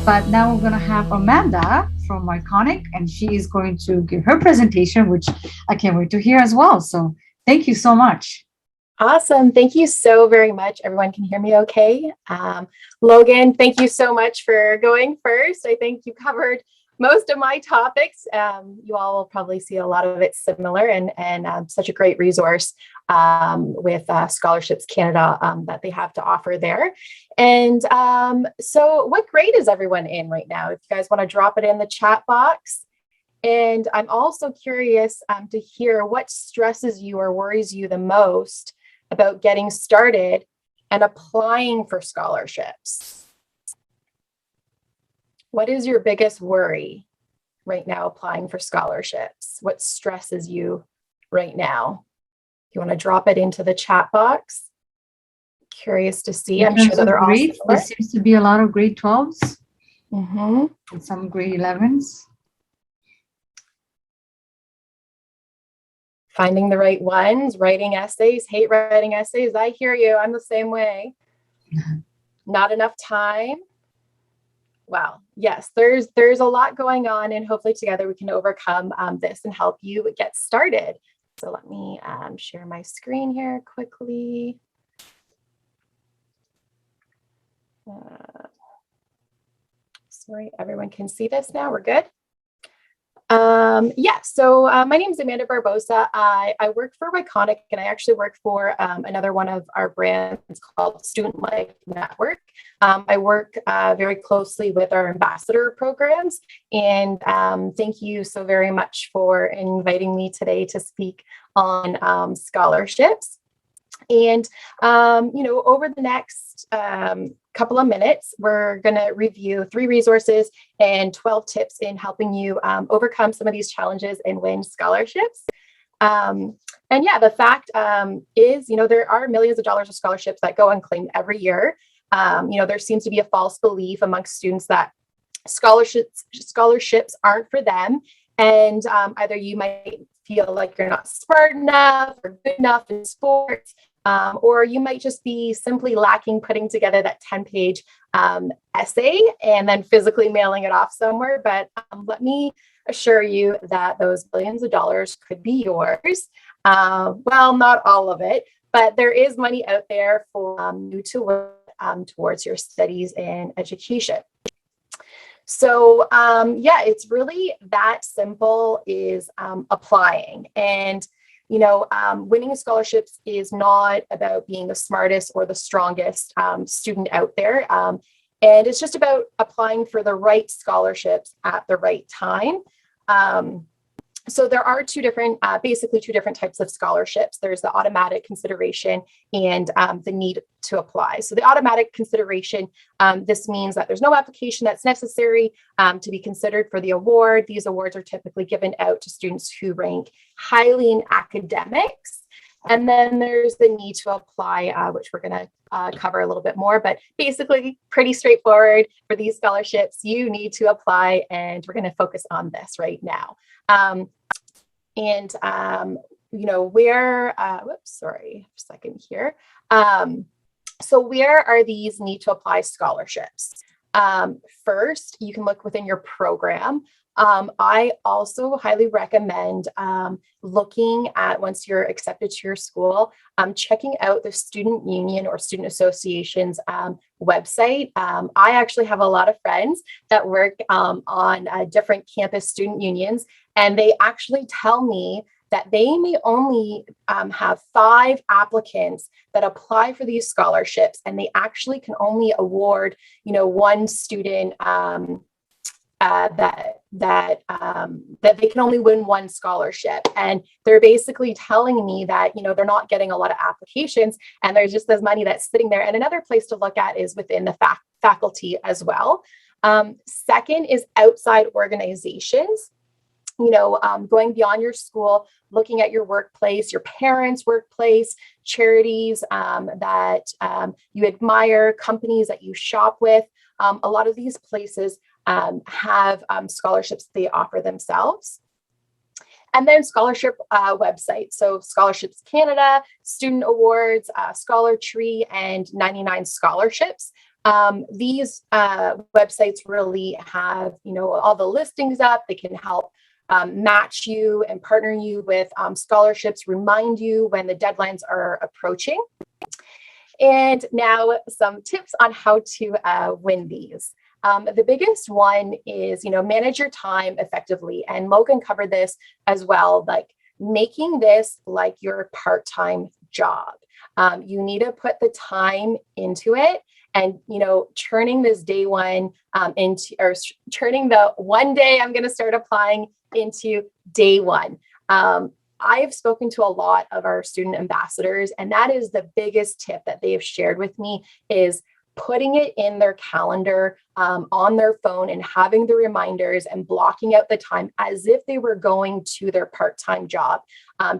But now we're going to have Amanda from Yconic, and she is going to give her presentation, which I can't wait to hear as well. So thank you so much. Awesome. Thank you so very much. Everyone can hear me okay. Logan, thank you so much for going first. I think you covered most of my topics. You all will probably see a lot of it similar, and such a great resource with Scholarships Canada that they have to offer there. And so what grade is everyone in right now? If you guys want to drop it in the chat box. And I'm also curious to hear what stresses you or worries you the most about getting started and applying for scholarships. What is your biggest worry right now applying for scholarships? What stresses you right now? You want to drop it into the chat box? Curious to see. I'm sure that they're all similar. There seems to be a lot of grade 12s and some grade 11s. Finding the right ones, writing essays, hate writing essays. I hear you. I'm the same way. Not enough time. Wow. Yes, there's a lot going on, and hopefully together we can overcome this and help you get started. So let me share my screen here quickly. Sorry, everyone can see this now. We're good. So my name is Amanda Barbosa. I work for Yconic, and I actually work for another one of our brands called Student Life Network. I work very closely with our ambassador programs, and thank you so very much for inviting me today to speak on scholarships. And, over the next couple of minutes, we're going to review 3 resources and 12 tips in helping you overcome some of these challenges and win scholarships. The fact is, there are millions of dollars of scholarships that go unclaimed every year. There seems to be a false belief amongst students that scholarships aren't for them. And either you might feel like you're not smart enough or good enough in sports, or you might just be simply lacking putting together that 10-page essay and then physically mailing it off somewhere. But let me assure you that those billions of dollars could be yours. Well, not all of it, but there is money out there for you to work towards your studies and education. So it's really that simple, is applying. And winning scholarships is not about being the smartest or the strongest student out there. And it's just about applying for the right scholarships at the right time. So there are basically two different types of scholarships. There's the automatic consideration and the need to apply. So the automatic consideration, this means that there's no application that's necessary to be considered for the award. These awards are typically given out to students who rank highly in academics. And then there's the need to apply, which we're going to cover a little bit more, but basically pretty straightforward. For these scholarships, you need to apply, and we're going to focus on this right now. Sorry, a second here. So where are these need to apply scholarships? First, you can look within your program. I also highly recommend looking at, once you're accepted to your school, checking out the student union or student association's website. I actually have a lot of friends that work on different campus student unions, and they actually tell me that they may only have 5 applicants that apply for these scholarships, and they actually can only award, one student that they can only win one scholarship. And they're basically telling me that, they're not getting a lot of applications, and there's just this money that's sitting there. And another place to look at is within the faculty as well. Second is outside organizations. Going beyond your school, looking at your workplace, your parents' workplace, charities that you admire, companies that you shop with. A lot of these places have scholarships they offer themselves. And then scholarship websites. So Scholarships Canada, Student Awards, Scholar Tree, and 99 Scholarships. These websites really have, all the listings up. They can help match you and partner you with scholarships, remind you when the deadlines are approaching. And now some tips on how to win these. The biggest one is, manage your time effectively. And Logan covered this as well, like making this like your part-time job. You need to put the time into it, and, turning this day one turning the one day I'm going to start applying into day one. I've spoken to a lot of our student ambassadors, and that is the biggest tip that they have shared with me, is putting it in their calendar on their phone and having the reminders and blocking out the time as if they were going to their part-time job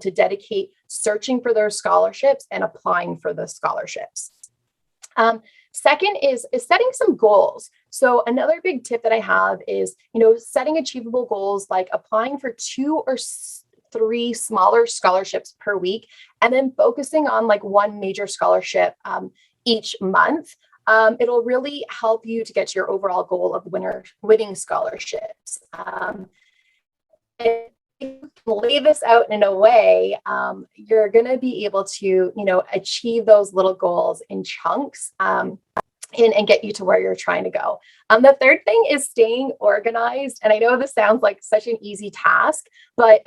to dedicate searching for their scholarships and applying for the scholarships. Second is setting some goals. So another big tip that I have is, setting achievable goals, like applying for 2 or 3 smaller scholarships per week, and then focusing on like one major scholarship each month. It'll really help you to get to your overall goal of winning scholarships. And you can lay this out in a way, you're going to be able to, achieve those little goals in chunks and get you to where you're trying to go. The third thing is staying organized. And I know this sounds like such an easy task, but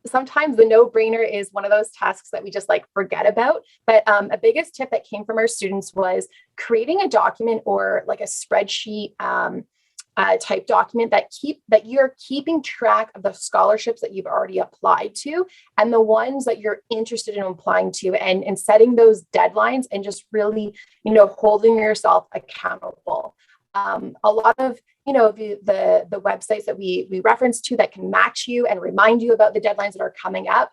sometimes the no-brainer is one of those tasks that we just like forget about. But a biggest tip that came from our students was creating a document or like a spreadsheet type document that you're keeping track of the scholarships that you've already applied to and the ones that you're interested in applying to, and setting those deadlines and just really, holding yourself accountable. A lot of the websites that we reference to that can match you and remind you about the deadlines that are coming up.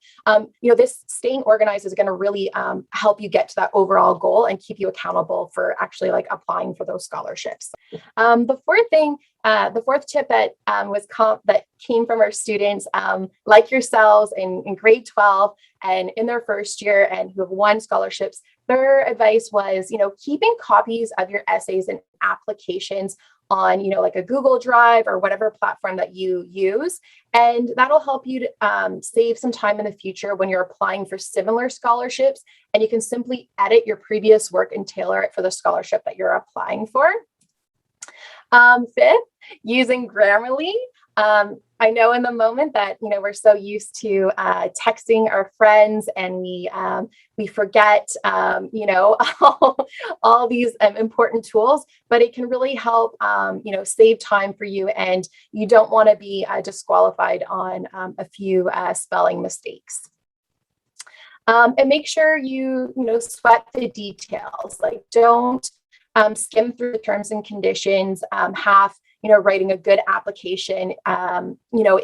This staying organized is going to really help you get to that overall goal and keep you accountable for actually like applying for those scholarships. The fourth tip that that came from our students, like yourselves in grade 12 and in their first year and who have won scholarships, their advice was, keeping copies of your essays and applications on, like a Google Drive or whatever platform that you use. And that'll help you to save some time in the future when you're applying for similar scholarships. And you can simply edit your previous work and tailor it for the scholarship that you're applying for. Fifth, using Grammarly. I know in the moment that, we're so used to texting our friends and we forget, all these important tools, but it can really help, save time for you, and you don't want to be disqualified on a few spelling mistakes. And make sure you, sweat the details. Like, don't skim through the terms and conditions. Writing a good application,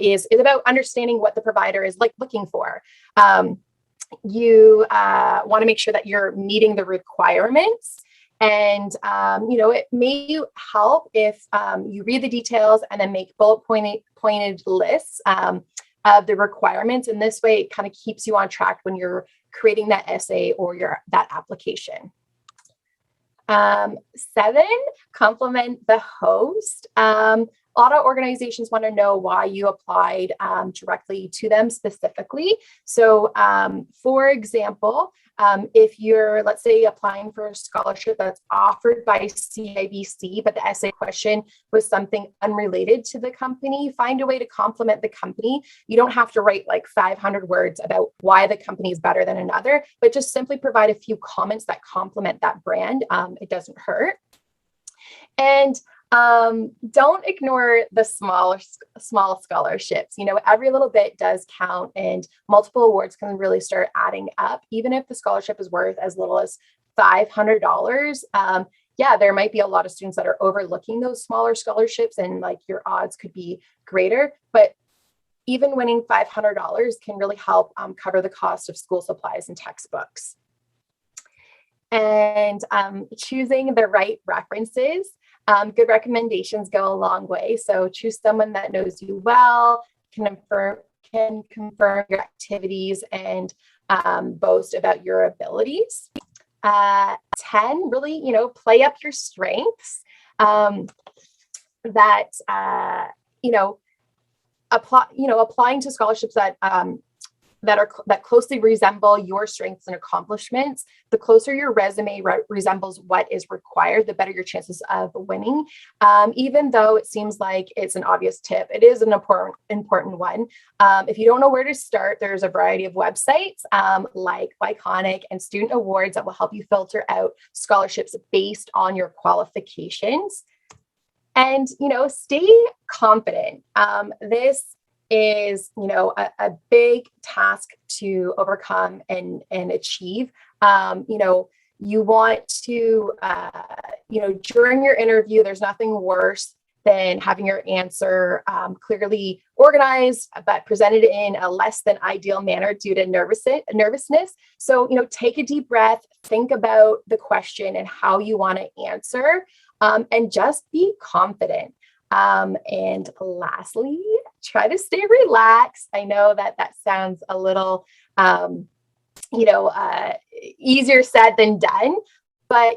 is about understanding what the provider is looking for. You want to make sure that you're meeting the requirements. And, it may help if you read the details and then make bullet pointed lists of the requirements. And this way it kind of keeps you on track when you're creating that essay or that application. 7, compliment the host. A lot of organizations want to know why you applied directly to them specifically. So, for example, if you're, let's say, applying for a scholarship that's offered by CIBC, but the essay question was something unrelated to the company, find a way to compliment the company. You don't have to write like 500 words about why the company is better than another, but just simply provide a few comments that compliment that brand. It doesn't hurt. And don't ignore the small scholarships. Every little bit does count, and multiple awards can really start adding up. Even if the scholarship is worth as little as $500, there might be a lot of students that are overlooking those smaller scholarships, and like your odds could be greater. But even winning $500 can really help cover the cost of school supplies and textbooks. And choosing the right references. Good recommendations go a long way. So choose someone that knows you well, can confirm your activities, and boast about your abilities. 10, really, play up your strengths. That applying to scholarships that closely resemble your strengths and accomplishments. The closer your resume resembles what is required, the better your chances of winning. Even though it seems like it's an obvious tip, it is an important one. If you don't know where to start, there's a variety of websites like Yconic and student awards that will help you filter out scholarships based on your qualifications. And stay confident. This is a big task to overcome and achieve. You want to during your interview, there's nothing worse than having your answer clearly organized but presented in a less than ideal manner due to nervousness. So take a deep breath, think about the question and how you want to answer, and just be confident. And lastly, try to stay relaxed. I know that sounds a little, easier said than done, but,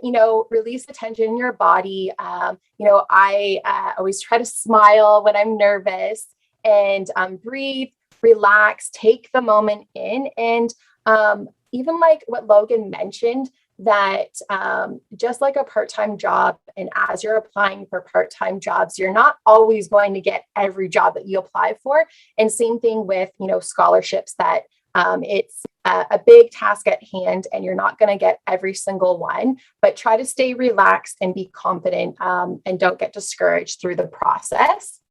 release the tension in your body. I always try to smile when I'm nervous and breathe, relax, take the moment in. And even like what Logan mentioned, that just like a part-time job, and as you're applying for part-time jobs, you're not always going to get every job that you apply for. And same thing with, scholarships, that it's a big task at hand and you're not going to get every single one, but try to stay relaxed and be confident, and don't get discouraged through the process.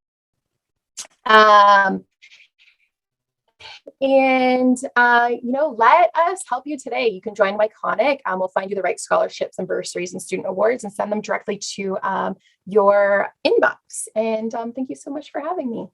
And let us help you today. You can join Yconic. We'll find you the right scholarships and bursaries and student awards and send them directly to your inbox. And thank you so much for having me.